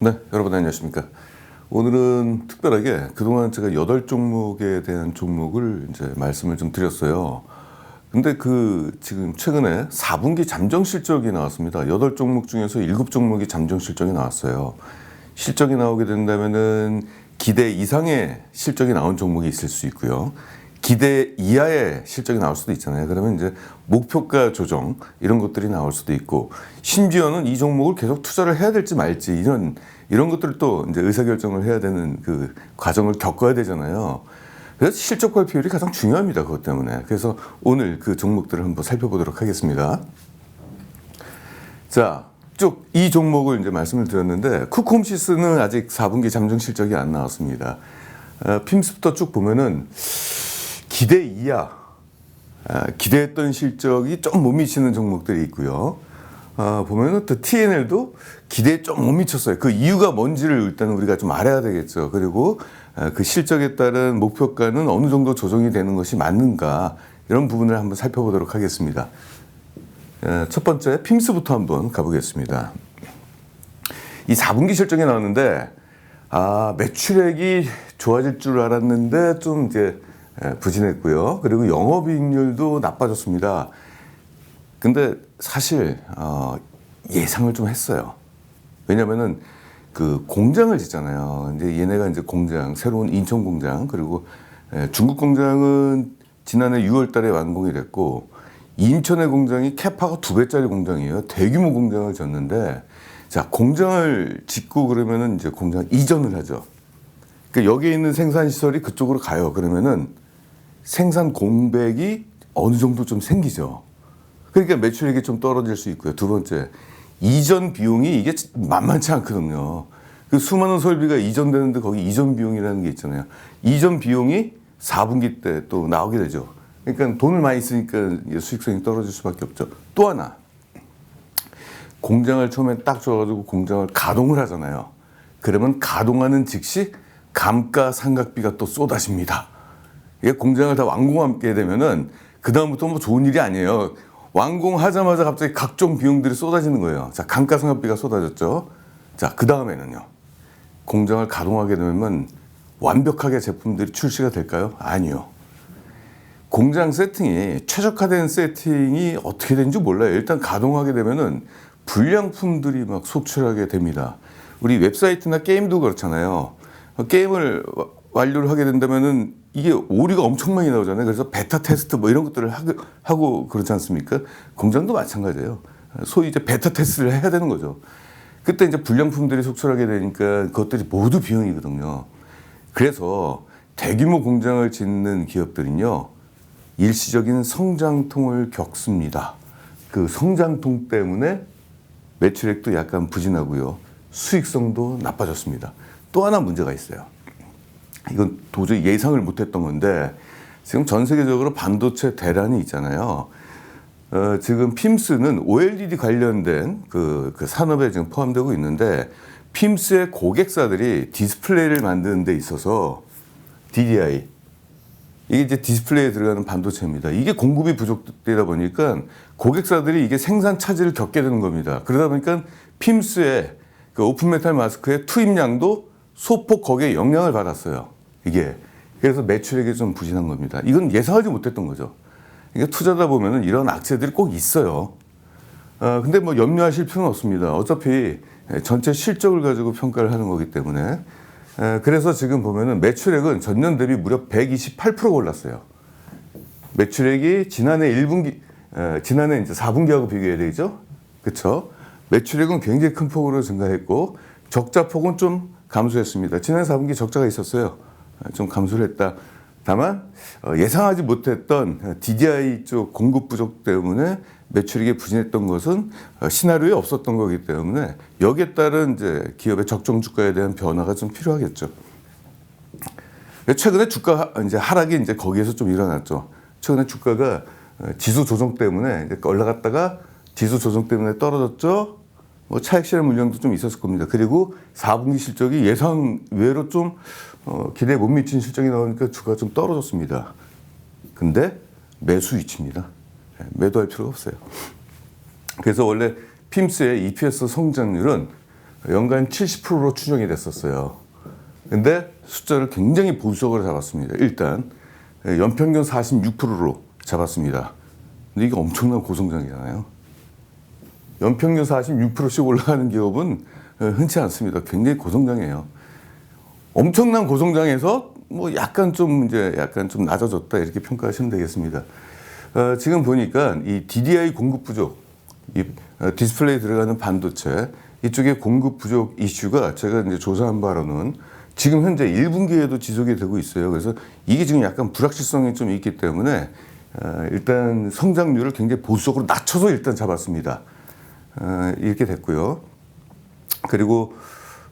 네, 여러분 안녕하십니까. 오늘은 특별하게 그동안 제가 8종목에 대한 종목을 이제 말씀을 좀 드렸어요. 근데 지금 최근에 4분기 잠정 실적이 나왔습니다. 8종목 중에서 7종목이 잠정 실적이 나왔어요. 실적이 나오게 된다면은 기대 이상의 실적이 나온 종목이 있을 수 있고요. 기대 이하의 실적이 나올 수도 있잖아요. 그러면 이제 목표가 조정 이런 것들이 나올 수도 있고, 심지어는 이 종목을 계속 투자를 해야 될지 말지 이런 것들도 이제 의사결정을 해야 되는 그 과정을 겪어야 되잖아요. 그래서 실적 발표율이 가장 중요합니다. 그것 때문에. 그래서 오늘 그 종목들을 한번 살펴보도록 하겠습니다. 자, 쭉 이 종목을 이제 말씀을 드렸는데, 쿠콤시스는 아직 4분기 잠정 실적이 안 나왔습니다. 핌스부터 쭉 보면은 기대 이하, 기대했던 실적이 좀 못 미치는 종목들이 있고요. 보면은 또 TNL도 기대에 좀 못 미쳤어요. 그 이유가 뭔지를 일단 우리가 좀 알아야 되겠죠. 그리고 그 실적에 따른 목표가는 어느 정도 조정이 되는 것이 맞는가, 이런 부분을 한번 살펴보도록 하겠습니다. 첫 번째 핌스부터 한번 가보겠습니다. 이 4분기 실적이 나왔는데 매출액이 좋아질 줄 알았는데 좀 이제 부진했고요. 그리고 영업이익률도 나빠졌습니다. 근데 사실 예상을 좀 했어요. 왜냐면은 그 공장을 짓잖아요. 이제 얘네가 이제 공장, 새로운 인천 공장, 그리고 중국 공장은 지난해 6월 달에 완공이 됐고, 인천의 공장이 캐파가 2배짜리 공장이에요. 대규모 공장을 졌는데, 자, 공장을 짓고 그러면은 이제 공장 이전을 하죠. 그러니까 여기에 있는 생산 시설이 그쪽으로 가요. 그러면은 생산 공백이 어느 정도 좀 생기죠. 그러니까 매출액이 좀 떨어질 수 있고요. 두 번째, 이전 비용이 이게 만만치 않거든요. 그 수많은 설비가 이전되는데 거기 이전 비용이라는 게 있잖아요. 이전 비용이 4분기 때 또 나오게 되죠. 그러니까 돈을 많이 쓰니까 수익성이 떨어질 수밖에 없죠. 또 하나, 공장을 처음에 딱 줘가지고 공장을 가동을 하잖아요. 그러면 가동하는 즉시 감가상각비가 또 쏟아집니다. 이게 공장을 다 완공하게 되면은 그다음부터 뭐 좋은 일이 아니에요. 완공하자마자 갑자기 각종 비용들이 쏟아지는 거예요. 자, 감가상각비가 쏟아졌죠. 자, 그 다음에는요. 공장을 가동하게 되면 완벽하게 제품들이 출시가 될까요? 아니요. 공장 세팅이, 최적화된 세팅이 어떻게 되는지 몰라요. 일단 가동하게 되면은 불량품들이 막 속출하게 됩니다. 우리 웹사이트나 게임도 그렇잖아요. 게임을 완료를 하게 된다면은 이게 오류가 엄청 많이 나오잖아요. 그래서 베타 테스트 뭐 이런 것들을 하고 그렇지 않습니까? 공장도 마찬가지예요. 소위 이제 베타 테스트를 해야 되는 거죠. 그때 이제 불량품들이 속출하게 되니까 그것들이 모두 비용이거든요. 그래서 대규모 공장을 짓는 기업들은요, 일시적인 성장통을 겪습니다. 그 성장통 때문에 매출액도 약간 부진하고요. 수익성도 나빠졌습니다. 또 하나 문제가 있어요. 이건 도저히 예상을 못했던 건데, 지금 전 세계적으로 반도체 대란이 있잖아요. 지금 핌스는 OLED 관련된 그 산업에 지금 포함되고 있는데, 핌스의 고객사들이 디스플레이를 만드는 데 있어서 DDI, 이게 이제 디스플레이에 들어가는 반도체입니다. 이게 공급이 부족되다 보니까 고객사들이 이게 생산 차질을 겪게 되는 겁니다. 그러다 보니까 핌스의 그 오픈메탈 마스크의 투입량도 소폭 거기에 영향을 받았어요. 이게. 그래서 매출액이 좀 부진한 겁니다. 이건 예상하지 못했던 거죠. 이게 투자다 보면은 이런 악재들이 꼭 있어요. 근데 뭐 염려하실 필요는 없습니다. 어차피 전체 실적을 가지고 평가를 하는 거기 때문에. 그래서 지금 보면은 매출액은 전년 대비 무려 128%가 올랐어요. 매출액이 지난해 1분기, 지난해 이제 4분기하고 비교해야 되죠. 그렇죠? 매출액은 굉장히 큰 폭으로 증가했고, 적자 폭은 좀 감소했습니다. 지난 4분기 적자가 있었어요. 좀 감소를 했다. 다만 예상하지 못했던 DDI 쪽 공급 부족 때문에 매출액이 부진했던 것은 시나리오에 없었던 거기 때문에 여기에 따른 이제 기업의 적정 주가에 대한 변화가 좀 필요하겠죠. 최근에 주가 이제 하락이 이제 거기에서 좀 일어났죠. 최근에 주가가 지수 조정 때문에 이제 올라갔다가 지수 조정 때문에 떨어졌죠. 뭐 차익 실현 물량도 좀 있었을 겁니다. 그리고 4분기 실적이 예상 외로 좀 기대에 못 미친 실적이 나오니까 주가가 좀 떨어졌습니다. 근데 매수 위치입니다. 매도할 필요가 없어요. 그래서 원래 핌스의 EPS 성장률은 연간 70%로 추정이 됐었어요. 근데 숫자를 굉장히 보수적으로 잡았습니다. 일단 연평균 46%로 잡았습니다. 근데 이게 엄청난 고성장이잖아요. 연평균 46%씩 올라가는 기업은 흔치 않습니다. 굉장히 고성장이에요. 엄청난 고성장에서 뭐 약간 좀 낮아졌다 이렇게 평가하시면 되겠습니다. 지금 보니까 이 DDI 공급 부족, 이 디스플레이 들어가는 반도체 이쪽에 공급 부족 이슈가 제가 이제 조사한 바로는 지금 현재 1분기에도 지속이 되고 있어요. 그래서 이게 지금 약간 불확실성이 좀 있기 때문에 일단 성장률을 굉장히 보수적으로 낮춰서 일단 잡았습니다. 이렇게 됐고요. 그리고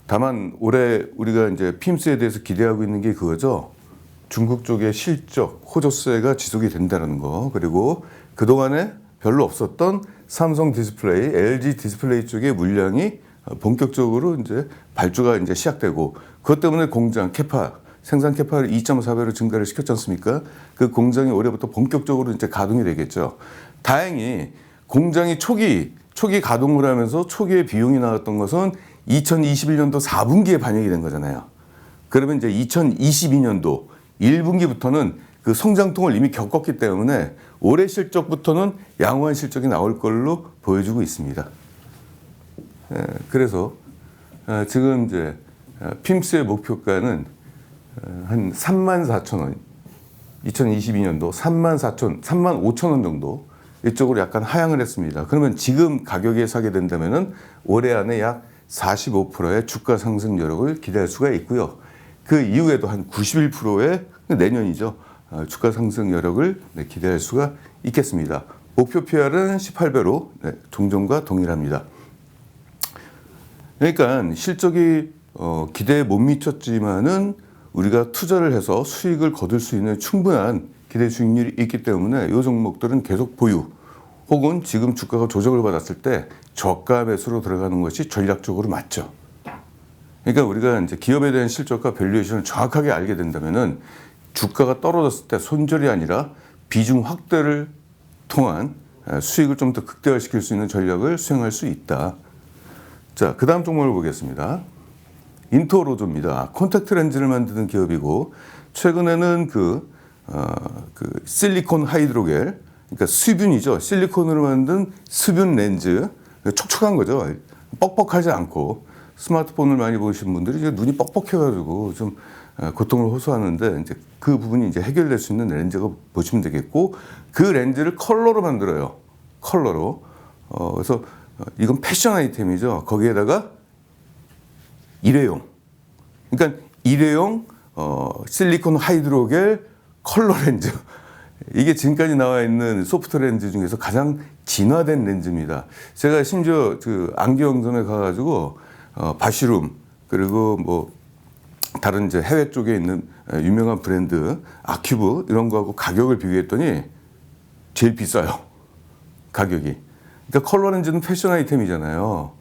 다만 올해 우리가 이제 핌스에 대해서 기대하고 있는 게 그거죠. 중국 쪽의 실적, 호조세가 지속이 된다는 거. 그리고 그동안에 별로 없었던 삼성 디스플레이, LG 디스플레이 쪽의 물량이 본격적으로 이제 발주가 이제 시작되고 그것 때문에 공장 생산 캐파를 2.4배로 증가를 시켰지 않습니까? 그 공장이 올해부터 본격적으로 이제 가동이 되겠죠. 다행히 공장이 초기 가동을 하면서 초기에 비용이 나왔던 것은 2021년도 4분기에 반영이 된 거잖아요. 그러면 이제 2022년도 1분기부터는 그 성장통을 이미 겪었기 때문에 올해 실적부터는 양호한 실적이 나올 걸로 보여주고 있습니다. 그래서 지금 이제 핌스의 목표가는 한 34,000원, 2022년도 35,000원 정도 이쪽으로 약간 하향을 했습니다. 그러면 지금 가격에 사게 된다면은 올해 안에 약 45%의 주가 상승 여력을 기대할 수가 있고요. 그 이후에도 한 91%의 내년이죠. 주가 상승 여력을 기대할 수가 있겠습니다. 목표 PR은 18배로 종전과 동일합니다. 그러니까 실적이 기대에 못 미쳤지만은 우리가 투자를 해서 수익을 거둘 수 있는 충분한 기대 수익률이 있기 때문에 이 종목들은 계속 보유 혹은 지금 주가가 조정을 받았을 때 저가 매수로 들어가는 것이 전략적으로 맞죠. 그러니까 우리가 이제 기업에 대한 실적과 밸류에이션을 정확하게 알게 된다면은 주가가 떨어졌을 때 손절이 아니라 비중 확대를 통한 수익을 좀 더 극대화시킬 수 있는 전략을 수행할 수 있다. 자, 그 다음 종목을 보겠습니다. 인터로조입니다. 콘택트 렌즈를 만드는 기업이고 최근에는 그 실리콘 하이드로겔, 그러니까 수분이죠. 실리콘으로 만든 수분 렌즈, 촉촉한 거죠. 뻑뻑하지 않고 스마트폰을 많이 보신 분들이 이제 눈이 뻑뻑해가지고 좀 고통을 호소하는데 이제 그 부분이 이제 해결될 수 있는 렌즈가 보시면 되겠고 그 렌즈를 컬러로 만들어요. 컬러로. 그래서 이건 패션 아이템이죠. 거기에다가 일회용. 그러니까 일회용 실리콘 하이드로겔 컬러 렌즈. 이게 지금까지 나와 있는 소프트 렌즈 중에서 가장 진화된 렌즈입니다. 제가 심지어 그 안경점에 가가지고 바시룸 그리고 뭐 다른 이제 해외 쪽에 있는 유명한 브랜드 아큐브 이런 거하고 가격을 비교했더니 제일 비싸요. 가격이. 그러니까 컬러 렌즈는 패션 아이템이잖아요.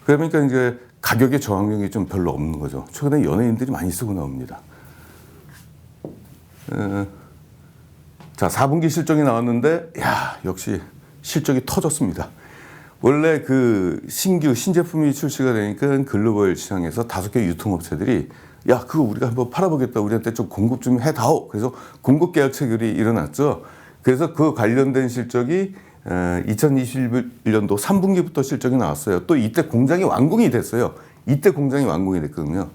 그러니까 이제 가격의 저항력이 좀 별로 없는 거죠. 최근에 연예인들이 많이 쓰고 나옵니다. 자, 4분기 실적이 나왔는데, 역시 실적이 터졌습니다. 원래 그 신제품이 출시가 되니까 글로벌 시장에서 5개 유통업체들이 그거 우리가 한번 팔아보겠다. 우리한테 좀 공급 좀 해다오. 그래서 공급 계약 체결이 일어났죠. 그래서 그 관련된 실적이 2021년도 3분기부터 실적이 나왔어요. 또 이때 공장이 완공이 됐어요. 이때 공장이 완공이 됐거든요.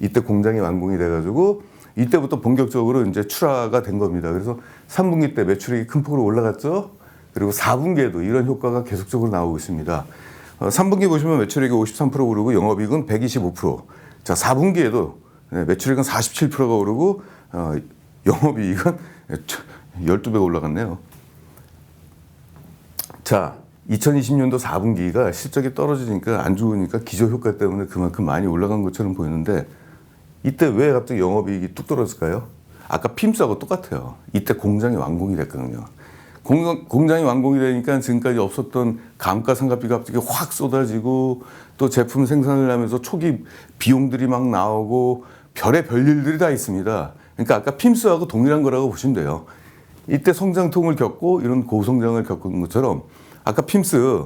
이때 공장이 완공이 돼가지고 이때부터 본격적으로 이제 출하가 된 겁니다. 그래서 3분기 때 매출이 큰 폭으로 올라갔죠. 그리고 4분기에도 이런 효과가 계속적으로 나오고 있습니다. 3분기 보시면 매출액이 53% 오르고 영업이익은 125%. 자, 4분기에도 매출액은 47%가 오르고 영업이익은 12배가 올라갔네요. 자, 2020년도 4분기가 실적이 떨어지니까 안 좋으니까 기저효과 때문에 그만큼 많이 올라간 것처럼 보이는데 이때 왜 갑자기 영업이익이 뚝 떨어졌을까요? 아까 핌스하고 똑같아요. 이때 공장이 완공이 됐거든요. 공장이 완공이 되니까 지금까지 없었던 감가상각비가 갑자기 확 쏟아지고 또 제품 생산을 하면서 초기 비용들이 막 나오고 별의 별일들이 다 있습니다. 그러니까 아까 핌스하고 동일한 거라고 보시면 돼요. 이때 성장통을 겪고 이런 고성장을 겪은 것처럼 아까 핌스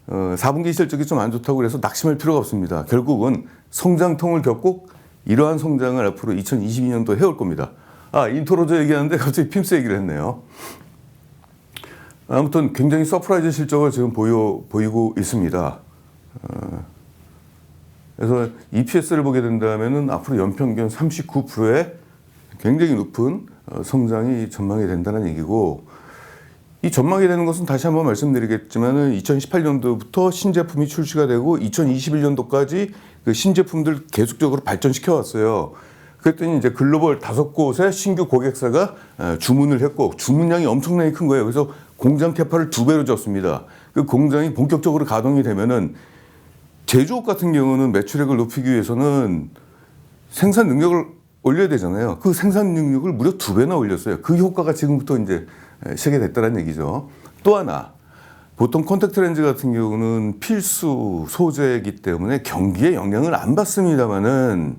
4분기 실적이 좀 안 좋다고 그래서 낙심할 필요가 없습니다. 결국은 성장통을 겪고 이러한 성장을 앞으로 2022년도 해올 겁니다. 인토로저 얘기하는데 갑자기 핌스 얘기를 했네요. 아무튼 굉장히 서프라이즈 실적을 지금 보이고 있습니다. 그래서 EPS를 보게 된다면은 앞으로 연평균 39%의 굉장히 높은 성장이 전망이 된다는 얘기고, 이 전망이 되는 것은 다시 한번 말씀드리겠지만은 2018년도부터 신제품이 출시가 되고 2021년도까지 그 신제품들 계속적으로 발전시켜 왔어요. 그랬더니 이제 글로벌 5곳의 신규 고객사가 주문을 했고, 주문량이 엄청나게 큰 거예요. 그래서 공장 캐파를 2배로 줬습니다. 그 공장이 본격적으로 가동이 되면은 제조업 같은 경우는 매출액을 높이기 위해서는 생산 능력을 올려야 되잖아요. 그 생산 능력을 무려 2배나 올렸어요. 그 효과가 지금부터 이제 시작이 됐다는 얘기죠. 또 하나, 보통 콘택트 렌즈 같은 경우는 필수 소재이기 때문에 경기에 영향을 안 받습니다만은,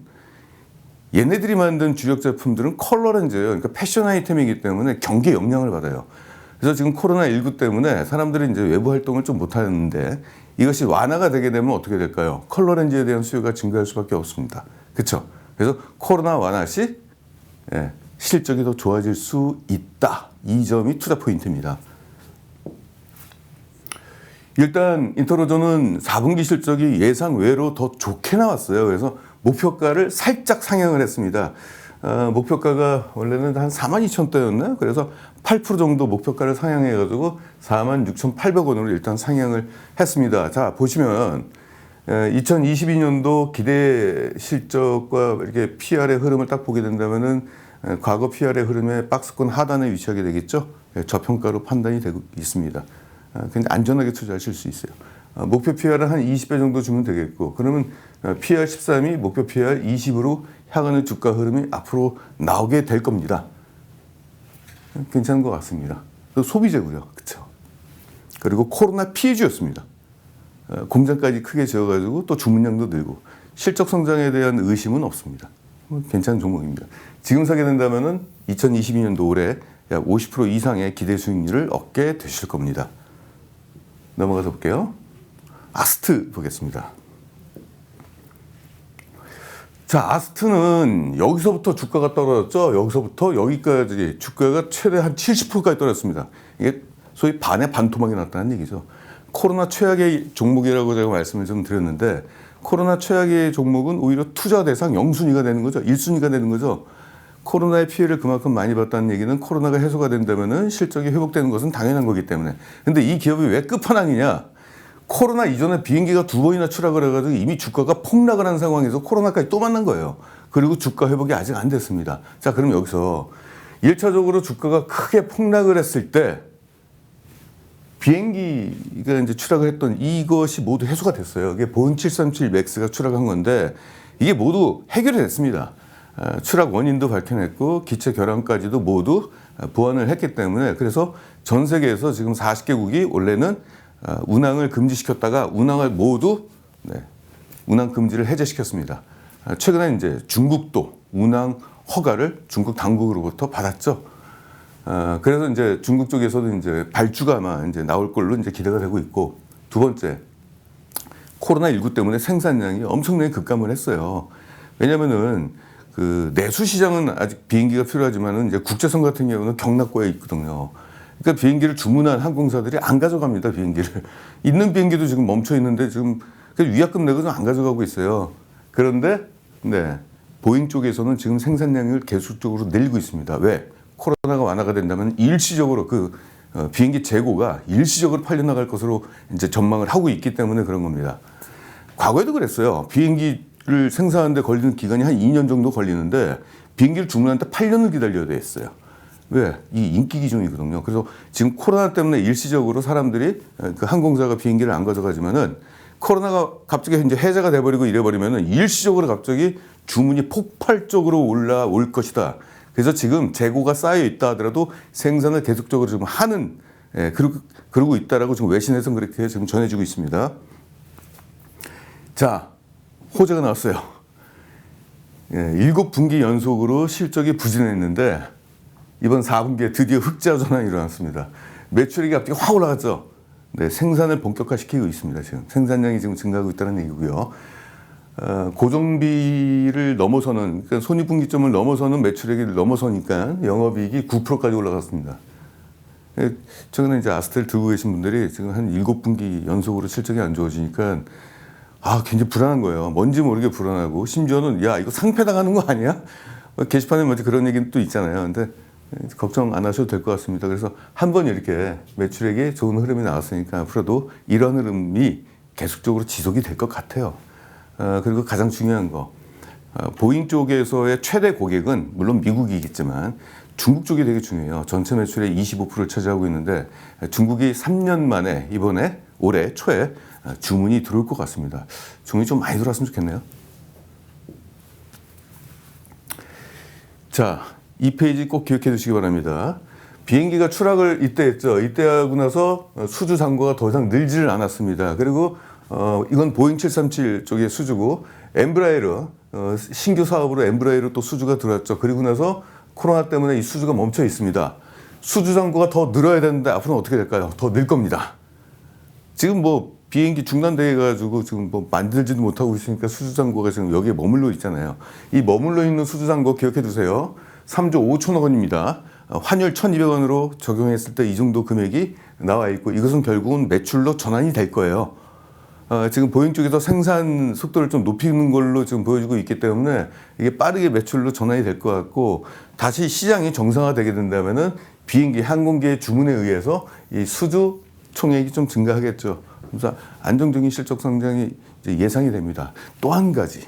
얘네들이 만든 주력 제품들은 컬러 렌즈예요. 그러니까 패션 아이템이기 때문에 경기에 영향을 받아요. 그래서 지금 코로나19 때문에 사람들이 이제 외부 활동을 좀 못하는데, 이것이 완화가 되게 되면 어떻게 될까요? 컬러 렌즈에 대한 수요가 증가할 수밖에 없습니다. 그렇죠? 그래서 코로나 완화 시 실적이 더 좋아질 수 있다. 이 점이 투자 포인트입니다. 일단 인터로저는 4분기 실적이 예상 외로 더 좋게 나왔어요. 그래서 목표가를 살짝 상향을 했습니다. 목표가가 원래는 한 42,000대였나요? 그래서 8% 정도 목표가를 상향해가지고 46,800원으로 일단 상향을 했습니다. 자, 보시면 2022년도 기대 실적과 이렇게 PR의 흐름을 딱 보게 된다면은 과거 PR의 흐름의 박스권 하단에 위치하게 되겠죠. 저평가로 판단이 되고 있습니다. 근데 안전하게 투자하실 수 있어요. 목표 PR은 한 20배 정도 주면 되겠고, 그러면 PR 13이 목표 PR 20으로 향하는 주가 흐름이 앞으로 나오게 될 겁니다. 괜찮은 것 같습니다. 또 소비재고요. 그렇죠. 그리고 코로나 피해주였습니다. 공장까지 크게 지어가지고 또 주문량도 늘고 실적 성장에 대한 의심은 없습니다. 괜찮은 종목입니다. 지금 사게 된다면은 2022년도 올해 약 50% 이상의 기대 수익률을 얻게 되실 겁니다. 넘어가서 볼게요. 아스트 보겠습니다. 자, 아스트는 여기서부터 주가가 떨어졌죠. 여기서부터 여기까지 주가가 최대 한 70%까지 떨어졌습니다. 이게 소위 반의 반토막이 났다는 얘기죠. 코로나 최악의 종목이라고 제가 말씀을 좀 드렸는데, 코로나 최악의 종목은 오히려 투자 대상 0순위가 되는 거죠. 1순위가 되는 거죠. 코로나의 피해를 그만큼 많이 봤다는 얘기는 코로나가 해소가 된다면 실적이 회복되는 것은 당연한 거기 때문에. 근데 이 기업이 왜 끝판왕이냐? 코로나 이전에 비행기가 2번이나 추락을 해가지고 이미 주가가 폭락을 한 상황에서 코로나까지 또 만난 거예요. 그리고 주가 회복이 아직 안 됐습니다. 자, 그럼 여기서 1차적으로 주가가 크게 폭락을 했을 때 비행기가 이제 추락을 했던 이것이 모두 해소가 됐어요. 이게 보잉 737 맥스가 추락한 건데 이게 모두 해결이 됐습니다. 추락 원인도 밝혀냈고 기체 결함까지도 모두 보완을 했기 때문에, 그래서 전 세계에서 지금 40개국이 원래는 운항을 금지시켰다가 운항을 모두 운항 금지를 해제시켰습니다. 최근에 이제 중국도 운항 허가를 중국 당국으로부터 받았죠. 그래서 이제 중국 쪽에서도 이제 발주가 아마 이제 나올 걸로 이제 기대가 되고 있고, 두 번째, 코로나19 때문에 생산량이 엄청나게 급감을 했어요. 왜냐면은 그 내수 시장은 아직 비행기가 필요하지만은 이제 국제선 같은 경우는 경락고에 있거든요. 그러니까 비행기를 주문한 항공사들이 안 가져갑니다, 비행기를. 있는 비행기도 지금 멈춰 있는데 지금 위약금 내고는 안 가져가고 있어요. 그런데 보잉 쪽에서는 지금 생산량을 계속적으로 늘리고 있습니다. 왜? 코로나가 완화가 된다면 일시적으로 비행기 재고가 일시적으로 팔려나갈 것으로 이제 전망을 하고 있기 때문에 그런 겁니다. 과거에도 그랬어요. 비행기를 생산하는데 걸리는 기간이 한 2년 정도 걸리는데 비행기를 주문하는데 8년을 기다려야 됐어요. 왜? 이 인기 기종이거든요. 그래서 지금 코로나 때문에 일시적으로 사람들이 그 항공사가 비행기를 안 가져가지만은 코로나가 갑자기 이제 해제가 돼버리고 이래버리면은 일시적으로 갑자기 주문이 폭발적으로 올라올 것이다. 그래서 지금 재고가 쌓여 있다 하더라도 생산을 계속적으로 지금 하는, 그러고 있다라고 지금 외신에서는 그렇게 지금 전해지고 있습니다. 자, 호재가 나왔어요. 7분기 연속으로 실적이 부진했는데 이번 4분기에 드디어 흑자 전환이 일어났습니다. 매출액이 갑자기 확 올라갔죠. 네, 생산을 본격화시키고 있습니다. 지금 생산량이 지금 증가하고 있다는 얘기고요. 고정비를 넘어서는, 그러니까 손익분기점을 넘어서는 매출액이 넘어서니까 영업이익이 9%까지 올라갔습니다. 최근에 이제 아스텔 들고 계신 분들이 지금 한 7분기 연속으로 실적이 안 좋아지니까 굉장히 불안한 거예요. 뭔지 모르게 불안하고, 심지어는 야, 이거 상폐당하는 거 아니야? 게시판에 먼저 그런 얘기는 또 있잖아요. 근데 걱정 안 하셔도 될 것 같습니다. 그래서 한번 이렇게 매출액이 좋은 흐름이 나왔으니까 앞으로도 이런 흐름이 계속적으로 지속이 될 것 같아요. 그리고 가장 중요한 거, 보잉 쪽에서의 최대 고객은 물론 미국이겠지만 중국 쪽이 되게 중요해요. 전체 매출의 25%를 차지하고 있는데 중국이 3년 만에 이번에 올해 초에 주문이 들어올 것 같습니다. 주문이 좀 많이 들어왔으면 좋겠네요. 자, 이 페이지 꼭 기억해 두시기 바랍니다. 비행기가 추락을 이때 했죠. 이때 하고 나서 수주 잔고가 더 이상 늘지를 않았습니다. 그리고 이건 보잉 737 쪽의 수주고, 엠브라에르 신규 사업으로 엠브라에르 또 수주가 들어왔죠. 그리고 나서 코로나 때문에 이 수주가 멈춰 있습니다. 수주 잔고가 더 늘어야 되는데 앞으로는 어떻게 될까요? 더 늘 겁니다. 지금 뭐 비행기 중단돼 가지고 지금 뭐 만들지도 못하고 있으니까 수주 잔고가 지금 여기에 머물러 있잖아요. 이 머물러 있는 수주 잔고 기억해 두세요. 3조 5천억 원입니다. 환율 1,200원으로 적용했을 때 이 정도 금액이 나와 있고, 이것은 결국은 매출로 전환이 될 거예요. 지금 보잉 쪽에서 생산 속도를 좀 높이는 걸로 지금 보여주고 있기 때문에 이게 빠르게 매출로 전환이 될 것 같고, 다시 시장이 정상화되게 된다면은 비행기, 항공기의 주문에 의해서 이 수주 총액이 좀 증가하겠죠. 그래서 안정적인 실적 성장이 이제 예상이 됩니다. 또 한 가지,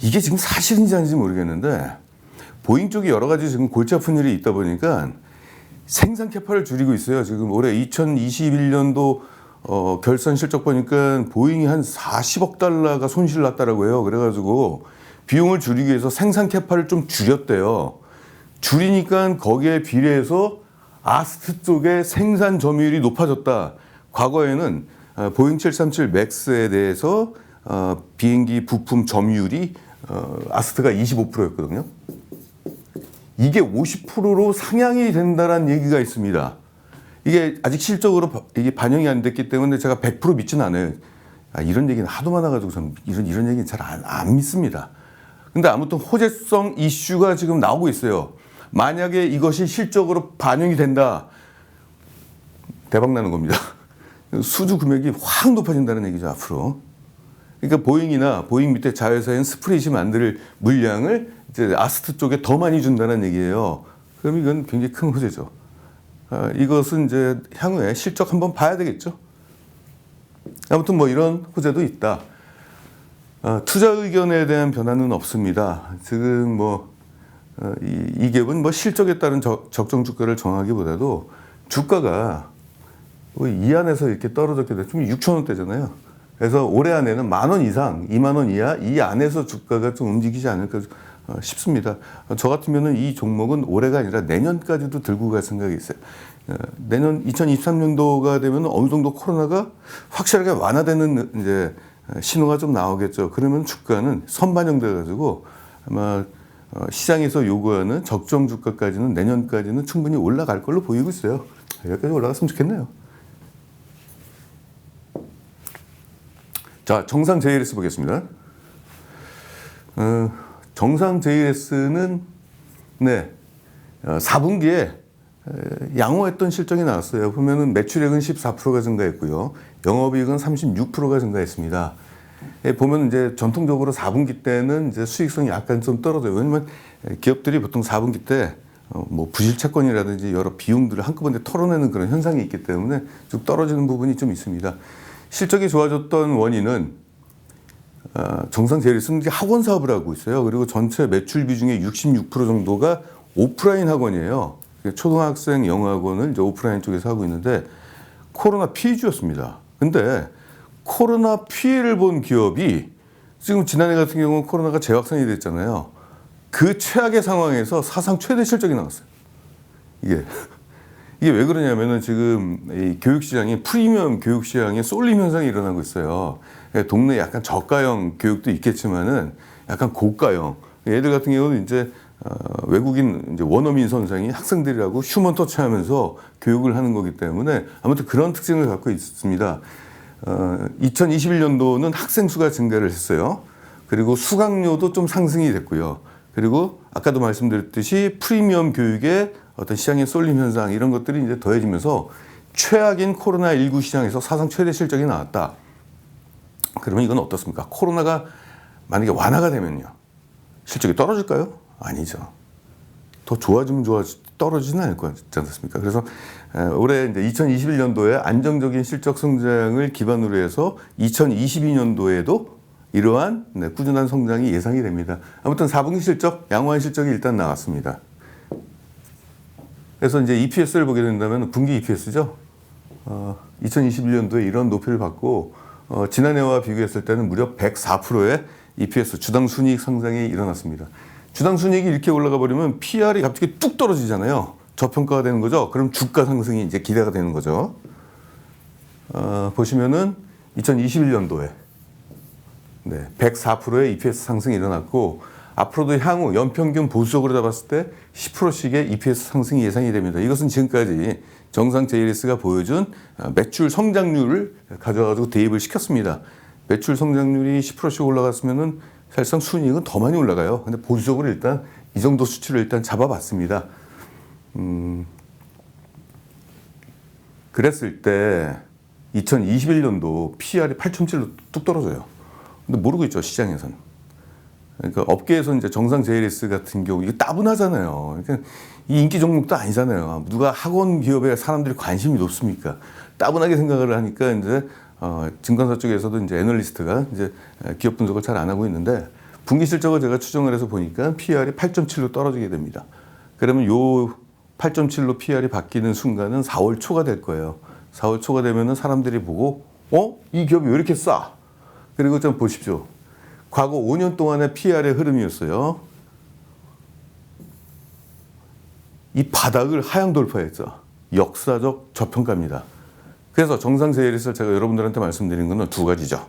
이게 지금 사실인지 아닌지 모르겠는데, 보잉 쪽이 여러 가지 지금 골치 아픈 일이 있다 보니까 생산 캐파를 줄이고 있어요. 지금 올해 2021년도 결산 실적 보니까 보잉이 한 40억 달러가 손실 났다라고 해요. 그래가지고 비용을 줄이기 위해서 생산 캐파를 좀 줄였대요. 줄이니까 거기에 비례해서 아스트 쪽의 생산 점유율이 높아졌다. 과거에는 보잉 737 맥스에 대해서 비행기 부품 점유율이 아스트가 25%였거든요. 이게 50%로 상향이 된다는 얘기가 있습니다. 이게 아직 실적으로 이게 반영이 안 됐기 때문에 제가 100% 믿지는 않아요. 이런 얘기는 하도 많아가지고 저는 이런 얘기는 잘 안 믿습니다. 근데 아무튼 호재성 이슈가 지금 나오고 있어요. 만약에 이것이 실적으로 반영이 된다, 대박 나는 겁니다. 수주 금액이 확 높아진다는 얘기죠, 앞으로. 그러니까 보잉이나 보잉 밑에 자회사인 스프릿이 만들 물량을 이제 아스트 쪽에 더 많이 준다는 얘기예요. 그럼 이건 굉장히 큰 호재죠. 이것은 이제 향후에 실적 한번 봐야 되겠죠. 아무튼 뭐 이런 호재도 있다. 투자 의견에 대한 변화는 없습니다. 지금 뭐 이 갭은 뭐 실적에 따른 적정 주가를 정하기보다도 주가가 이 안에서 이렇게 떨어졌게 되면 6천 원대잖아요. 그래서 올해 안에는 10,000원 이상, 20,000원 이하 이 안에서 주가가 좀 움직이지 않을까 싶습니다. 저 같으면은 이 종목은 올해가 아니라 내년까지도 들고 갈 생각이 있어요. 내년 2023년도가 되면 어느 정도 코로나가 확실하게 완화되는 이제 신호가 좀 나오겠죠. 그러면 주가는 선반영돼 가지고 아마 시장에서 요구하는 적정 주가까지는 내년까지는 충분히 올라갈 걸로 보이고 있어요. 여기까지 올라갔으면 좋겠네요. 자, 정상 JLS 보겠습니다. 정상 JLS는 4분기에 양호했던 실적이 나왔어요. 보면은 매출액은 14%가 증가했고요. 영업이익은 36%가 증가했습니다. 보면 이제 전통적으로 4분기 때는 이제 수익성이 약간 좀 떨어져요. 왜냐면 기업들이 보통 4분기 때 뭐 부실 채권이라든지 여러 비용들을 한꺼번에 털어내는 그런 현상이 있기 때문에 좀 떨어지는 부분이 좀 있습니다. 실적이 좋아졌던 원인은 정상 JLS는 학원 사업을 하고 있어요. 그리고 전체 매출 비중의 66% 정도가 오프라인 학원이에요. 초등학생 영어학원을 이제 오프라인 쪽에서 하고 있는데 코로나 피해주였습니다. 근데 코로나 피해를 본 기업이 지금 지난해 같은 경우는 코로나가 재확산이 됐잖아요. 그 최악의 상황에서 사상 최대 실적이 나왔어요. 이게 왜 그러냐면은 지금 이 교육시장이 프리미엄 교육시장에 쏠림 현상이 일어나고 있어요. 동네 약간 저가형 교육도 있겠지만은 약간 고가형. 얘들 같은 경우는 이제 외국인 이제 원어민 선생이 학생들이라고 휴먼 터치하면서 교육을 하는 거기 때문에 아무튼 그런 특징을 갖고 있습니다. 2021년도는 학생 수가 증가를 했어요. 그리고 수강료도 좀 상승이 됐고요. 그리고 아까도 말씀드렸듯이 프리미엄 교육의 어떤 시장의 쏠림 현상 이런 것들이 이제 더해지면서 최악인 코로나19 시장에서 사상 최대 실적이 나왔다. 그러면 이건 어떻습니까? 코로나가 만약에 완화가 되면요. 실적이 떨어질까요? 아니죠. 더 좋아지면 떨어지지는 않을 거지 않습니까? 그래서 올해 이제 2021년도에 안정적인 실적 성장을 기반으로 해서 2022년도에도 이러한 꾸준한 성장이 예상이 됩니다. 아무튼 4분기 실적, 양호한 실적이 일단 나왔습니다. 그래서 이제 EPS를 보게 된다면 분기 EPS죠. 2021년도에 이런 높이를 받고 지난해와 비교했을 때는 무려 104%의 EPS 주당 순이익 상장이 일어났습니다. 주당 순이익이 이렇게 올라가 버리면 PR이 갑자기 뚝 떨어지잖아요. 저평가가 되는 거죠. 그럼 주가 상승이 이제 기대가 되는 거죠. 보시면은 2021년도에 104%의 EPS 상승이 일어났고 앞으로도 향후 연평균 보수적으로 잡았을 때 10%씩의 EPS 상승이 예상이 됩니다. 이것은 지금까지 정상 JLS가 보여준 매출 성장률을 가져가지고 대입을 시켰습니다. 매출 성장률이 10%씩 올라갔으면은 사실상 순이익은 더 많이 올라가요. 근데 보수적으로 일단 이 정도 수치를 일단 잡아봤습니다. 그랬을 때 2021년도 PR이 8.7로 뚝 떨어져요. 근데 모르고 있죠, 시장에서는. 그러니까 업계에서 이제 정상 JLS 같은 경우 이게 따분하잖아요. 그러니까 이 인기 종목도 아니잖아요. 누가 학원 기업에 사람들이 관심이 높습니까? 따분하게 생각을 하니까 이제 증권사 쪽에서도 이제 애널리스트가 이제 기업 분석을 잘 안 하고 있는데 분기 실적을 제가 추정을 해서 보니까 PR이 8.7로 떨어지게 됩니다. 그러면 요 8.7로 PR이 바뀌는 순간은 4월 초가 될 거예요. 4월 초가 되면은 사람들이 보고 이 기업이 왜 이렇게 싸? 그리고 좀 보십시오. 과거 5년 동안의 PR의 흐름이었어요. 이 바닥을 하향 돌파했죠. 역사적 저평가입니다. 그래서 정상 JLS를 제가 여러분들한테 말씀드린 것은 두 가지죠.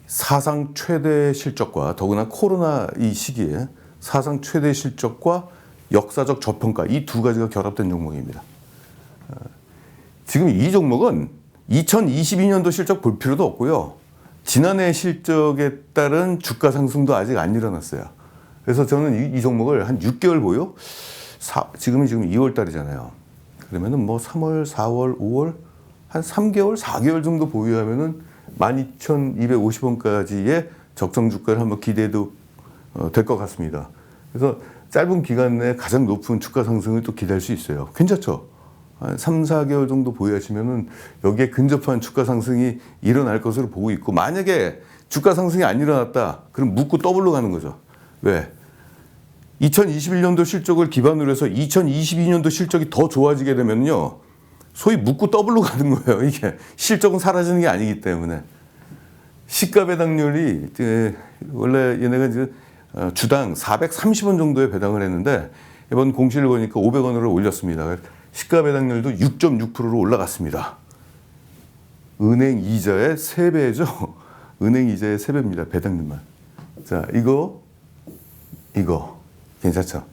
사상 최대 실적과 더구나 코로나 이 시기에 사상 최대 실적과 역사적 저평가 이 두 가지가 결합된 종목입니다. 지금 이 종목은 2022년도 실적 볼 필요도 없고요. 지난해 실적에 따른 주가 상승도 아직 안 일어났어요. 그래서 저는 이 종목을 한 6개월 보유. 지금 2월 달이잖아요. 그러면은 뭐 3월, 4월, 5월 한 3개월, 4개월 정도 보유하면은 12,250원까지의 적정 주가를 한번 기대도 될 것 같습니다. 그래서 짧은 기간 내에 가장 높은 주가 상승을 또 기대할 수 있어요. 괜찮죠? 한 3, 4개월 정도 보유하시면은 여기에 근접한 주가 상승이 일어날 것으로 보고 있고 만약에 주가 상승이 안 일어났다. 그럼 묶고 더블로 가는 거죠. 왜? 2021년도 실적을 기반으로 해서 2022년도 실적이 더 좋아지게 되면요. 소위 묶고 더블로 가는 거예요. 이게 실적은 사라지는 게 아니기 때문에. 시가 배당률이 원래 얘네가 이제 주당 430원 정도의 배당을 했는데 이번 공시를 보니까 500원으로 올렸습니다. 시가 배당률도 6.6%로 올라갔습니다. 은행 이자의 3배죠. 은행 이자의 3배입니다. 배당률만. 자, 이거 괜찮죠?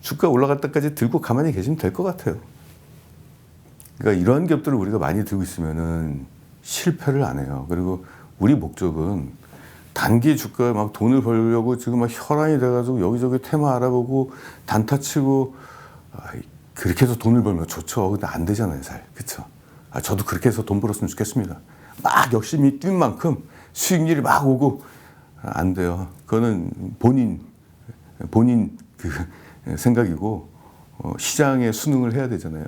주가 올라갈 때까지 들고 가만히 계시면 될 것 같아요. 그러니까 이러한 기업들을 우리가 많이 들고 있으면은 실패를 안 해요. 그리고 우리 목적은 단기 주가에 막 돈을 벌려고 지금 막 혈안이 돼가지고 여기저기 테마 알아보고 단타 치고 그렇게 해서 돈을 벌면 좋죠. 근데 안 되잖아요, 잘. 그쵸? 저도 그렇게 해서 돈 벌었으면 좋겠습니다. 막 열심히 뛴 만큼 수익률이 막 오고 안 돼요. 그거는 본인 그 생각이고 시장에 순응을 해야 되잖아요.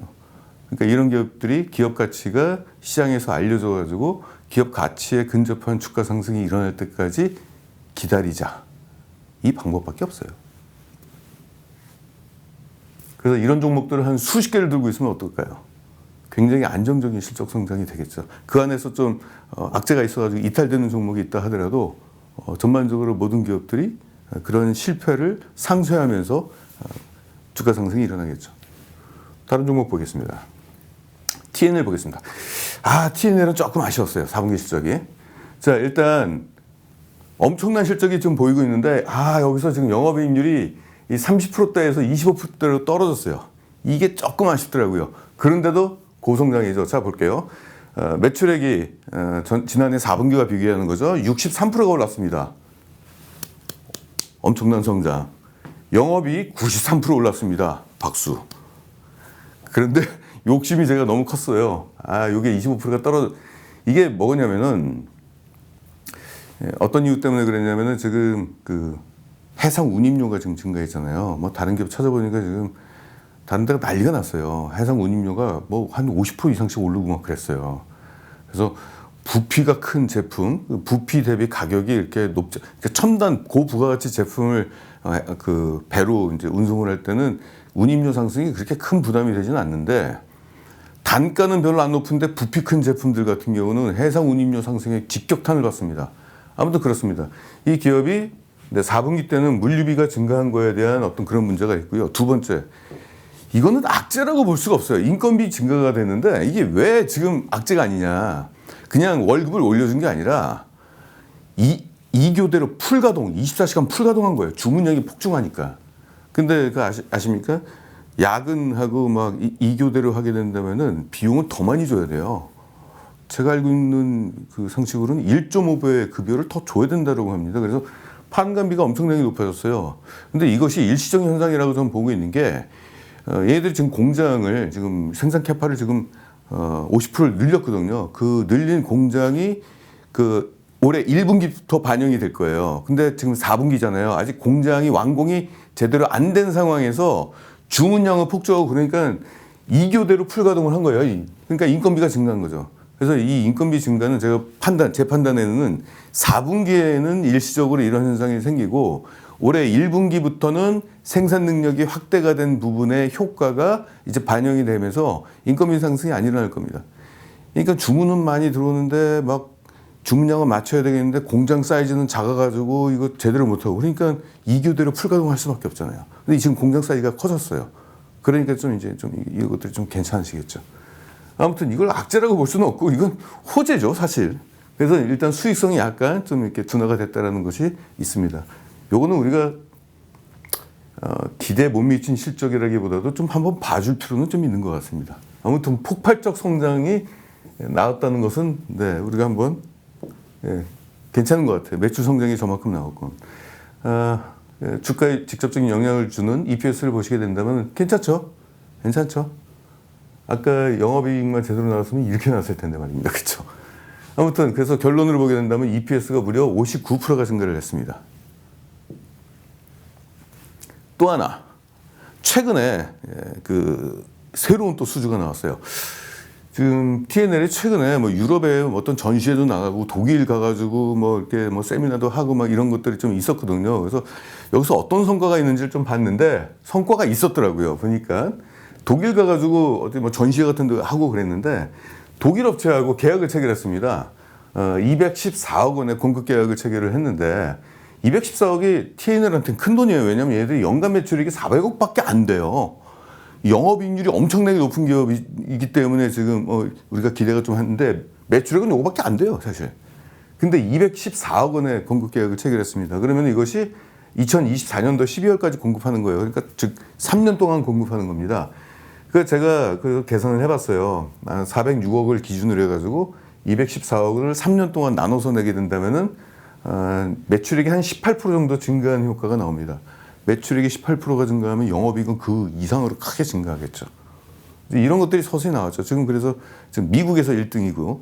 그러니까 이런 기업들이 기업 가치가 시장에서 알려져 가지고 기업 가치에 근접한 주가 상승이 일어날 때까지 기다리자. 이 방법밖에 없어요. 그래서 이런 종목들을 한 수십 개를 들고 있으면 어떨까요? 굉장히 안정적인 실적 성장이 되겠죠. 그 안에서 좀 악재가 있어가지고 이탈되는 종목이 있다 하더라도 전반적으로 모든 기업들이 그런 실패를 상쇄하면서 주가 상승이 일어나겠죠. 다른 종목 보겠습니다. TNL 보겠습니다. TNL은 조금 아쉬웠어요. 4분기 실적이. 자, 일단 엄청난 실적이 지금 보이고 있는데 여기서 지금 영업이익률이 이 30%대에서 25%대로 떨어졌어요. 이게 조금 아쉽더라고요. 그런데도 고성장이죠. 자 볼게요. 매출액이 지난해 4분기와 비교하는 거죠. 63%가 올랐습니다. 엄청난 성장. 영업이익 93% 올랐습니다. 박수. 그런데 욕심이 제가 너무 컸어요. 이게 25%가 떨어져. 이게 뭐냐면은 어떤 이유 때문에 그랬냐면은 지금 그 해상 운임료가 지금 증가했잖아요. 뭐 다른 기업 찾아보니까 지금 다른 데가 난리가 났어요. 해상 운임료가 뭐 한 50% 이상씩 오르고 막 그랬어요. 그래서 부피가 큰 제품, 부피 대비 가격이 이렇게 높지, 그러니까 첨단 고부가가치 제품을 그 배로 이제 운송을 할 때는 운임료 상승이 그렇게 큰 부담이 되지는 않는데 단가는 별로 안 높은데 부피 큰 제품들 같은 경우는 해상 운임료 상승에 직격탄을 받습니다. 아무튼 그렇습니다. 이 기업이 4분기 때는 물류비가 증가한 거에 대한 어떤 그런 문제가 있고요. 두 번째, 이거는 악재라고 볼 수가 없어요. 인건비 증가가 됐는데 이게 왜 지금 악재가 아니냐. 그냥 월급을 올려준 게 아니라 2교대로 풀가동, 24시간 풀가동한 거예요. 주문량이 폭증하니까. 근데 그 아십니까? 야근하고 막 2교대로 하게 된다면은 비용은 더 많이 줘야 돼요. 제가 알고 있는 그 상식으로는 1.5배의 급여를 더 줘야 된다고 합니다. 그래서 판관비가 엄청나게 높아졌어요. 근데 이것이 일시적 현상이라고 저는 보고 있는 게 얘네들이 지금 공장을 지금 생산 캐파를 지금 50%를 늘렸거든요. 그 늘린 공장이 그 올해 1분기부터 반영이 될 거예요. 근데 지금 4분기잖아요. 아직 공장이 완공이 제대로 안 된 상황에서 주문량은 폭증하고 그러니까 2교대로 풀가동을 한 거예요. 그러니까 인건비가 증가한 거죠. 그래서 이 인건비 증가는 제 판단에는 4분기에는 일시적으로 이런 현상이 생기고 올해 1분기부터는 생산 능력이 확대가 된 부분의 효과가 이제 반영이 되면서 인건비 상승이 안 일어날 겁니다. 그러니까 주문은 많이 들어오는데 막 주문량을 맞춰야 되겠는데 공장 사이즈는 작아가지고 이거 제대로 못하고 그러니까 2교대로 풀가동할 수밖에 없잖아요. 근데 지금 공장 사이즈가 커졌어요. 그러니까 좀 이것들이 좀 괜찮으시겠죠. 아무튼 이걸 악재라고 볼 수는 없고 이건 호재죠, 사실. 그래서 일단 수익성이 약간 좀 이렇게 둔화가 됐다라는 것이 있습니다. 요거는 우리가 기대에 못 미친 실적이라기보다도 좀 한번 봐줄 필요는 좀 있는 것 같습니다. 아무튼 폭발적 성장이 나왔다는 것은 우리가 한번 괜찮은 것 같아요. 매출 성장이 저만큼 나왔고 주가에 직접적인 영향을 주는 EPS를 보시게 된다면 괜찮죠? 아까 영업이익만 제대로 나왔으면 이렇게 나왔을 텐데 말입니다. 그렇죠? 아무튼 그래서 결론을 보게 된다면 EPS가 무려 59%가 증가를 했습니다. 또 하나 최근에 그 새로운 또 수주가 나왔어요. 지금 TNL이 최근에 뭐 유럽에 어떤 전시회도 나가고 독일 가가지고 뭐 이렇게 뭐 세미나도 하고 막 이런 것들이 좀 있었거든요. 그래서 여기서 어떤 성과가 있는지를 좀 봤는데 성과가 있었더라고요. 보니까 독일 가가지고 어디 뭐 전시회 같은 데 하고 그랬는데 독일 업체하고 계약을 체결했습니다. 214억 원의 공급 계약을 체결을 했는데 214억이 TNL한테는 큰 돈이에요. 왜냐하면 얘들이 연간 매출액이 400억밖에 안 돼요. 영업이익률이 엄청나게 높은 기업이기 때문에 지금 우리가 기대가 좀 하는데 매출액은 요거밖에 안 돼요, 사실. 근데 214억 원의 공급 계약을 체결했습니다. 그러면 이것이 2024년도 12월까지 공급하는 거예요. 그러니까 즉 3년 동안 공급하는 겁니다. 그래서 제가 그 계산을 해봤어요. 406억을 기준으로 해가지고 214억 원을 3년 동안 나눠서 내게 된다면은 매출액이 한 18% 정도 증가한 효과가 나옵니다. 매출액이 18%가 증가하면 영업이익은 그 이상으로 크게 증가하겠죠. 이런 것들이 서서히 나왔죠. 지금 그래서 지금 미국에서 1등이고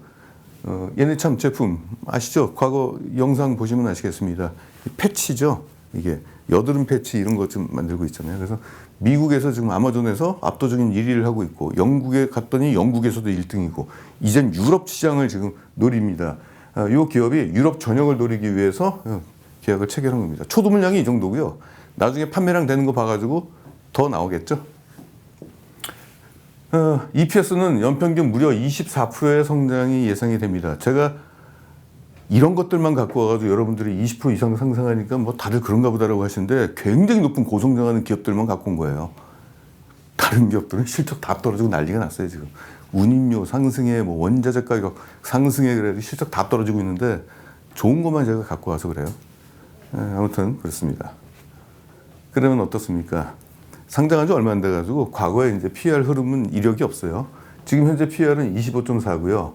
얘네 참 제품 아시죠? 과거 영상 보시면 아시겠습니다. 패치죠. 이게 여드름 패치 이런 것 좀 만들고 있잖아요. 그래서 미국에서 지금 아마존에서 압도적인 1위를 하고 있고 영국에 갔더니 영국에서도 1등이고 이젠 유럽 시장을 지금 노립니다. 이 기업이 유럽 전역을 노리기 위해서 계약을 체결한 겁니다. 초도물량이 이 정도고요. 나중에 판매량 되는 거 봐가지고 더 나오겠죠. EPS는 연평균 무려 24%의 성장이 예상이 됩니다. 제가 이런 것들만 갖고 와가지고 여러분들이 20% 이상 상승하니까 뭐 다들 그런가 보다라고 하시는데 굉장히 높은 고성장하는 기업들만 갖고 온 거예요. 다른 기업들은 실적 다 떨어지고 난리가 났어요, 지금. 운임료 상승에 뭐 원자재 가격 상승에 그래도 실적 다 떨어지고 있는데 좋은 것만 제가 갖고 와서 그래요. 아무튼 그렇습니다. 그러면 어떻습니까? 상장한 지 얼마 안 돼가지고 과거에 이제 PR 흐름은 이력이 없어요. 지금 현재 PR은 25.4고요.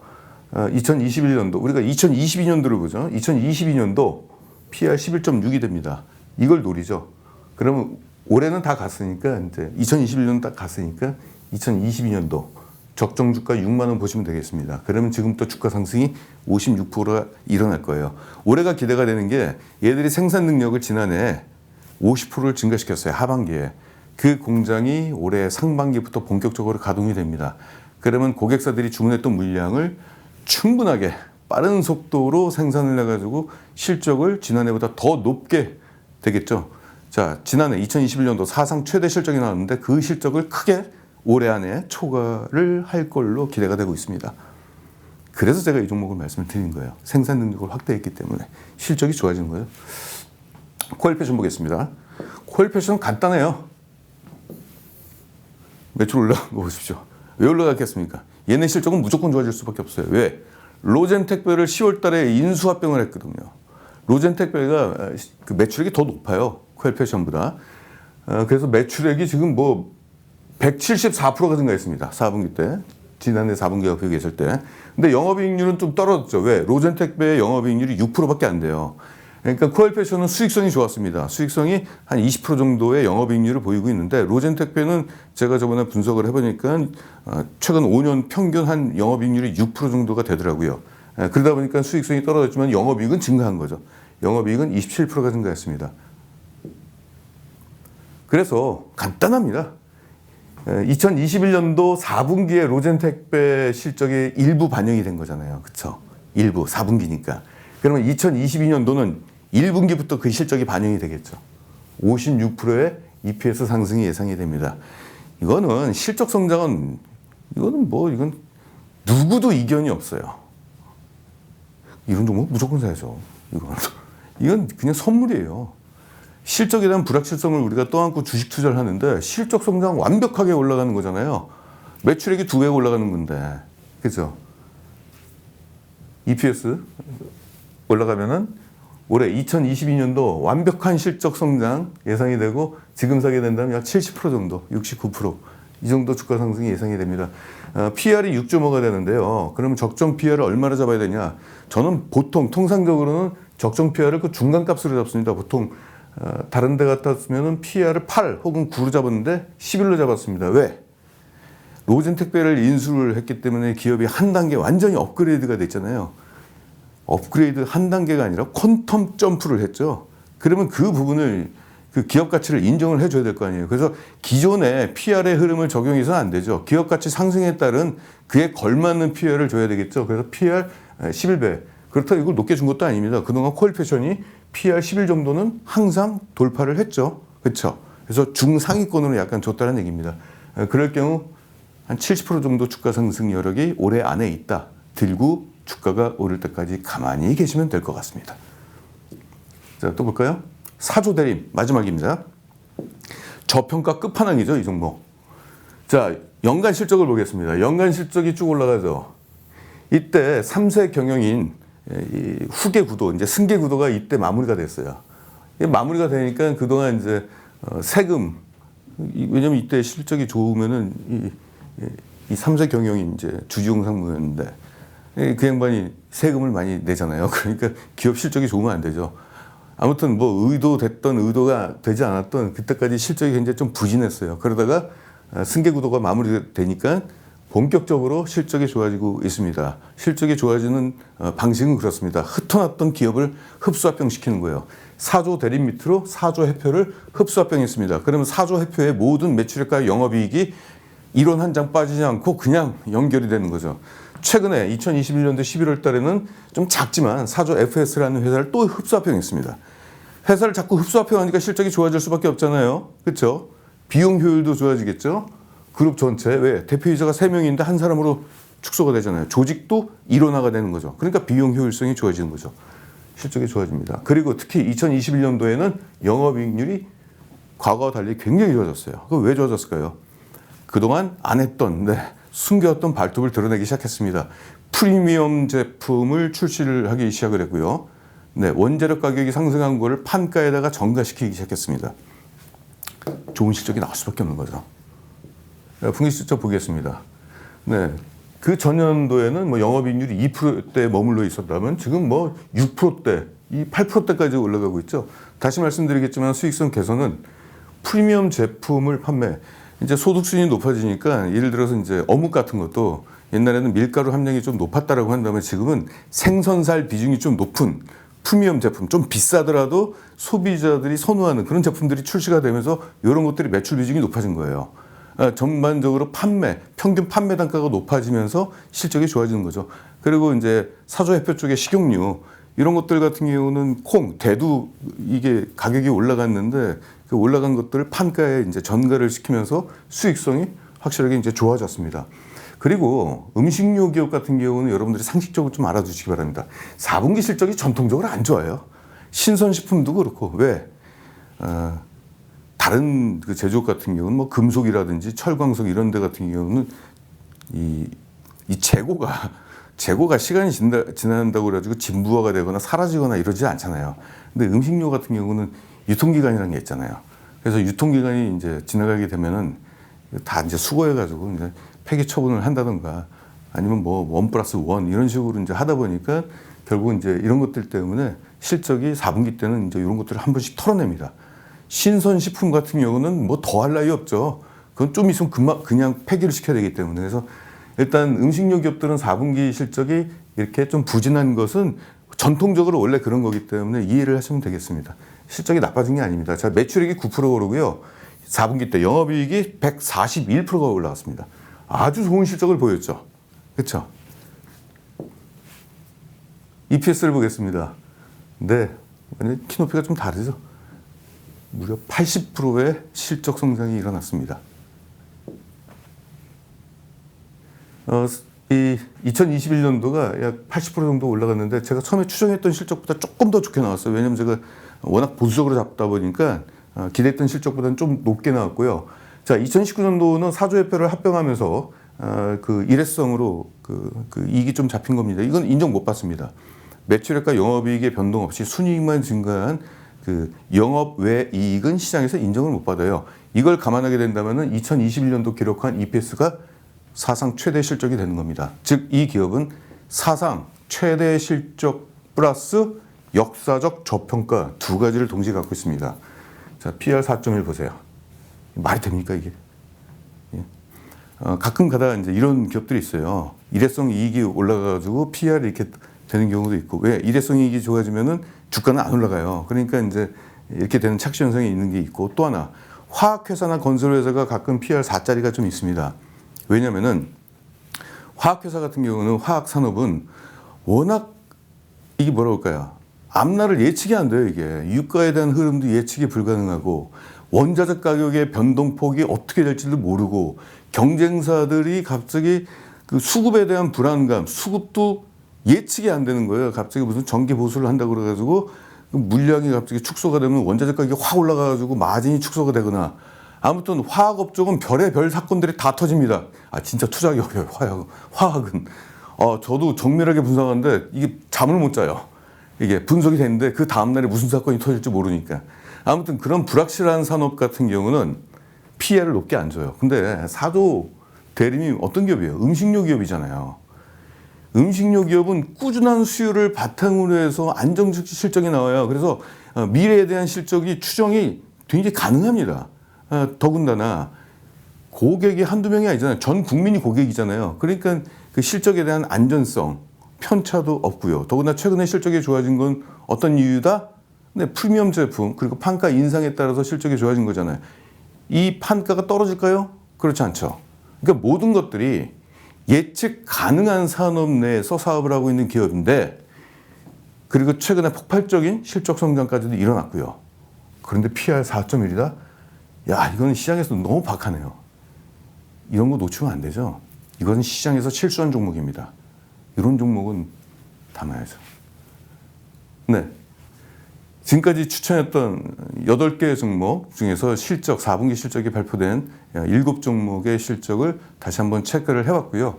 2021년도, 우리가 2022년도를 보죠. 2022년도 PR 11.6이 됩니다. 이걸 노리죠. 그러면 올해는 다 갔으니까, 이제 2021년 딱 갔으니까 2022년도 적정 주가 6만 원 보시면 되겠습니다. 그러면 지금부터 주가 상승이 56%가 일어날 거예요. 올해가 기대가 되는 게 얘들이 생산 능력을 지난해 50%를 증가시켰어요. 하반기에. 그 공장이 올해 상반기부터 본격적으로 가동이 됩니다. 그러면 고객사들이 주문했던 물량을 충분하게 빠른 속도로 생산을 해가지고 실적을 지난해보다 더 높게 되겠죠. 자, 지난해 2021년도 사상 최대 실적이 나왔는데 그 실적을 크게 올해 안에 초과를 할 걸로 기대가 되고 있습니다. 그래서 제가 이 종목을 말씀을 드린 거예요. 생산 능력을 확대했기 때문에 실적이 좋아지는 거예요. 코엘 패션 보겠습니다. 코엘 패션은 간단해요. 매출 올라간 거 보십시오. 왜 올라갔겠습니까? 얘네 실적은 무조건 좋아질 수밖에 없어요. 왜? 로젠택배를 10월 달에 인수합병을 했거든요. 로젠택배가 그 매출액이 더 높아요. 코엘 패션보다. 그래서 매출액이 지금 뭐 174%가 증가했습니다. 4분기 때. 지난해 4분기가 비교했을 때. 근데 영업이익률은 좀 떨어졌죠. 왜? 로젠택배의 영업이익률이 6%밖에 안 돼요. 그러니까 코엘 패션은 수익성이 좋았습니다. 수익성이 한 20% 정도의 영업이익률을 보이고 있는데 로젠택배는 제가 저번에 분석을 해보니까 최근 5년 평균 한 영업이익률이 6% 정도가 되더라고요. 그러다 보니까 수익성이 떨어졌지만 영업이익은 증가한 거죠. 영업이익은 27%가 증가했습니다. 그래서 간단합니다. 2021년도 4분기에 로젠택배 실적이 일부 반영이 된 거잖아요. 그렇죠? 일부 4분기니까. 그러면 2022년도는 1분기부터 그 실적이 반영이 되겠죠. 56%의 EPS 상승이 예상이 됩니다. 이거는 실적 성장은 이건 누구도 이견이 없어요. 이런 종목 무조건 사야죠. 이건 그냥 선물이에요. 실적에 대한 불확실성을 우리가 떠안고 주식 투자를 하는데 실적 성장 완벽하게 올라가는 거잖아요. 매출액이 2배가 올라가는 건데. 그죠? EPS 올라가면은 올해 2022년도 완벽한 실적 성장 예상이 되고 지금 사게 된다면 약 70% 정도, 69%. 이 정도 주가 상승이 예상이 됩니다. PR이 6.5가 되는데요. 그러면 적정 PR을 얼마나 잡아야 되냐? 저는 보통 통상적으로는 적정 PR을 그 중간값으로 잡습니다. 보통 다른 데 같았으면 PR을 8 혹은 9로 잡았는데 11로 잡았습니다. 왜? 로젠택배를 인수를 했기 때문에 기업이 한 단계 완전히 업그레이드가 됐잖아요. 업그레이드 한 단계가 아니라 퀀텀 점프를 했죠. 그러면 그 부분을 그 기업 가치를 인정을 해줘야 될 거 아니에요. 그래서 기존의 PR의 흐름을 적용해서는 안 되죠. 기업 가치 상승에 따른 그에 걸맞는 PR을 줘야 되겠죠. 그래서 PR 11배. 그렇다고 이걸 높게 준 것도 아닙니다. 그동안 코엘 패션이 PR 11 정도는 항상 돌파를 했죠. 그렇죠. 그래서 중상위권으로 약간 줬다는 얘기입니다. 그럴 경우 한 70% 정도 주가 상승 여력이 올해 안에 있다. 들고 주가가 오를 때까지 가만히 계시면 될 것 같습니다. 자, 또 볼까요? 사조대림 마지막입니다. 저평가 끝판왕이죠, 이 종목. 자, 연간 실적을 보겠습니다. 연간 실적이 쭉 올라가죠. 이때 3세 경영인 이 후계 구도, 이제 승계 구도가 이때 마무리가 됐어요. 마무리가 되니까 그동안 이제 세금, 왜냐면 이때 실적이 좋으면은 이 3세 경영인 이제 주지용 상무였는데 그 양반이 세금을 많이 내잖아요. 그러니까 기업 실적이 좋으면 안 되죠. 아무튼 뭐 의도됐던 의도가 되지 않았던 그때까지 실적이 굉장히 좀 부진했어요. 그러다가 승계 구도가 마무리되니까 본격적으로 실적이 좋아지고 있습니다. 실적이 좋아지는 방식은 그렇습니다. 흩어놨던 기업을 흡수합병시키는 거예요. 사조 대립 밑으로 사조 해표를 흡수합병했습니다. 그러면 사조 해표의 모든 매출액과 영업이익이 이론 한 장 빠지지 않고 그냥 연결이 되는 거죠. 최근에 2021년도 11월 달에는 좀 작지만 사조 FS라는 회사를 또 흡수합병했습니다. 회사를 자꾸 흡수합병하니까 실적이 좋아질 수밖에 없잖아요. 그렇죠? 비용 효율도 좋아지겠죠? 그룹 전체, 왜? 대표이사가 3명인데 한 사람으로 축소가 되잖아요. 조직도 일원화가 되는 거죠. 그러니까 비용 효율성이 좋아지는 거죠. 실적이 좋아집니다. 그리고 특히 2021년도에는 영업이익률이 과거와 달리 굉장히 좋아졌어요. 그거 왜 좋아졌을까요? 그동안 안 했던, 숨겨왔던 발톱을 드러내기 시작했습니다. 프리미엄 제품을 출시를 하기 시작을 했고요. 네, 원자력 가격이 상승한 거를 판가에다가 전가시키기 시작했습니다. 좋은 실적이 나올 수밖에 없는 거죠. 분기 실적 보겠습니다. 네, 그 전년도에는 뭐 영업이익률이 2%대에 머물러 있었다면 지금 뭐 6%대, 이 8%대까지 올라가고 있죠. 다시 말씀드리겠지만 수익성 개선은 프리미엄 제품을 판매, 이제 소득 수준이 높아지니까 예를 들어서 이제 어묵 같은 것도 옛날에는 밀가루 함량이 좀 높았다라고 한다면 지금은 생선살 비중이 좀 높은 프리미엄 제품, 좀 비싸더라도 소비자들이 선호하는 그런 제품들이 출시가 되면서 이런 것들이 매출 비중이 높아진 거예요. 전반적으로 평균 판매 단가가 높아지면서 실적이 좋아지는 거죠. 그리고 이제 사조해표 쪽의 식용유 이런 것들 같은 경우는 콩, 대두 이게 가격이 올라갔는데 그 올라간 것들을 판가에 이제 전가를 시키면서 수익성이 확실하게 이제 좋아졌습니다. 그리고 음식료 기업 같은 경우는 여러분들이 상식적으로 좀 알아두시기 바랍니다. 4분기 실적이 전통적으로 안 좋아요. 신선식품도 그렇고 왜? 다른 그 제조업 같은 경우는 뭐 금속이라든지 철광석 이런 데 같은 경우는 이 재고가 시간이 지난다고 그래가지고 진부화가 되거나 사라지거나 이러지 않잖아요. 근데 음식료 같은 경우는 유통기간이라는 게 있잖아요. 그래서 유통기간이 이제 지나가게 되면은 다 이제 수거해가지고 이제 폐기 처분을 한다던가 아니면 뭐 1+1 이런 식으로 이제 하다 보니까 결국 이제 이런 것들 때문에 실적이 4분기 때는 이제 이런 것들을 한 번씩 털어냅니다. 신선식품 같은 경우는 뭐 더 할 나위 없죠. 그건 좀 있으면 그냥 폐기를 시켜야 되기 때문에. 그래서 일단 음식료 기업들은 4분기 실적이 이렇게 좀 부진한 것은 전통적으로 원래 그런 거기 때문에 이해를 하시면 되겠습니다. 실적이 나빠진 게 아닙니다. 자, 매출액이 9% 오르고요. 4분기 때 영업이익이 141%가 올라갔습니다. 아주 좋은 실적을 보였죠. 그렇죠? EPS를 보겠습니다. 네, 키높이가 좀 다르죠. 무려 80%의 실적 성장이 일어났습니다. 이 2021년도가 약 80% 정도 올라갔는데 제가 처음에 추정했던 실적보다 조금 더 좋게 나왔어요. 왜냐하면 제가 워낙 보수적으로 잡다 보니까 기대했던 실적보다는 좀 높게 나왔고요. 자, 2019년도는 사조해표를 합병하면서 그 일회성으로 그 이익이 좀 잡힌 겁니다. 이건 인정 못 받습니다. 매출액과 영업이익의 변동 없이 순이익만 증가한 그 영업 외 이익은 시장에서 인정을 못 받아요. 이걸 감안하게 된다면 2021년도 기록한 EPS가 사상 최대 실적이 되는 겁니다. 즉, 이 기업은 사상 최대 실적 플러스 역사적 저평가 두 가지를 동시에 갖고 있습니다. 자, PR 4.1 보세요. 말이 됩니까, 이게? 예. 가끔 가다가 이제 이런 기업들이 있어요. 일회성 이익이 올라가가지고 PR이 이렇게 되는 경우도 있고, 왜? 일회성 이익이 좋아지면은 주가는 안 올라가요. 그러니까 이제 이렇게 되는 착시 현상이 있는 게 있고, 또 하나, 화학회사나 건설회사가 가끔 PR 4짜리가 좀 있습니다. 왜냐면은 화학회사 같은 경우는 화학산업은 워낙 이게 뭐라 할까요? 앞날을 예측이 안 돼요, 이게. 유가에 대한 흐름도 예측이 불가능하고, 원자재 가격의 변동폭이 어떻게 될지도 모르고, 경쟁사들이 갑자기 그 수급에 대한 불안감, 수급도 예측이 안 되는 거예요. 갑자기 무슨 정기 보수를 한다고 그래가지고, 물량이 갑자기 축소가 되면 원자재 가격이 확 올라가가지고 마진이 축소가 되거나, 아무튼 화학업종은 별의별 사건들이 다 터집니다. 아, 진짜 투자하기 어려워요, 화학은. 저도 정밀하게 분석하는데 이게 잠을 못 자요. 이게 분석이 됐는데 그 다음날에 무슨 사건이 터질지 모르니까. 아무튼 그런 불확실한 산업 같은 경우는 PER을 높게 안 줘요. 근데 사조 대림이 어떤 기업이에요? 음식료 기업이잖아요. 음식료 기업은 꾸준한 수요를 바탕으로 해서 안정적 실적이 나와요. 그래서 미래에 대한 실적이 추정이 굉장히 가능합니다. 더군다나 고객이 한두 명이 아니잖아요. 전 국민이 고객이잖아요. 그러니까 그 실적에 대한 안전성, 편차도 없고요. 더구나 최근에 실적이 좋아진 건 어떤 이유다? 네, 프리미엄 제품 그리고 판가 인상에 따라서 실적이 좋아진 거잖아요. 이 판가가 떨어질까요? 그렇지 않죠. 그러니까 모든 것들이 예측 가능한 산업 내에서 사업을 하고 있는 기업인데, 그리고 최근에 폭발적인 실적 성장까지도 일어났고요. 그런데 PR 4.1이다? 야, 이건 시장에서 너무 박하네요. 이런 거 놓치면 안 되죠. 이건 시장에서 실수한 종목입니다. 이런 종목은 담아야죠. 네. 지금까지 추천했던 8개 종목 중에서 실적, 4분기 실적이 발표된 7종목의 실적을 다시 한번 체크를 해봤고요.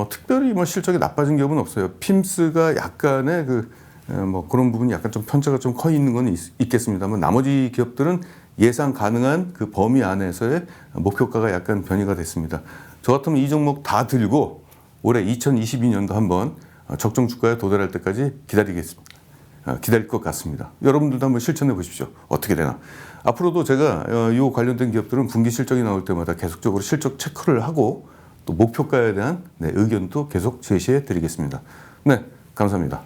특별히 뭐 실적이 나빠진 기업은 없어요. 핌스가 약간의 그 뭐 그런 부분이 약간 좀 편차가 좀 커 있는 건 있겠습니다만 나머지 기업들은 예상 가능한 그 범위 안에서의 목표가가 약간 변이가 됐습니다. 저 같으면 이 종목 다 들고 올해 2022년도 한번 적정 주가에 도달할 때까지 기다리겠습니다. 기다릴 것 같습니다. 여러분들도 한번 실천해 보십시오. 어떻게 되나. 앞으로도 제가 이 관련된 기업들은 분기 실적이 나올 때마다 계속적으로 실적 체크를 하고 또 목표가에 대한 의견도 계속 제시해 드리겠습니다. 네, 감사합니다.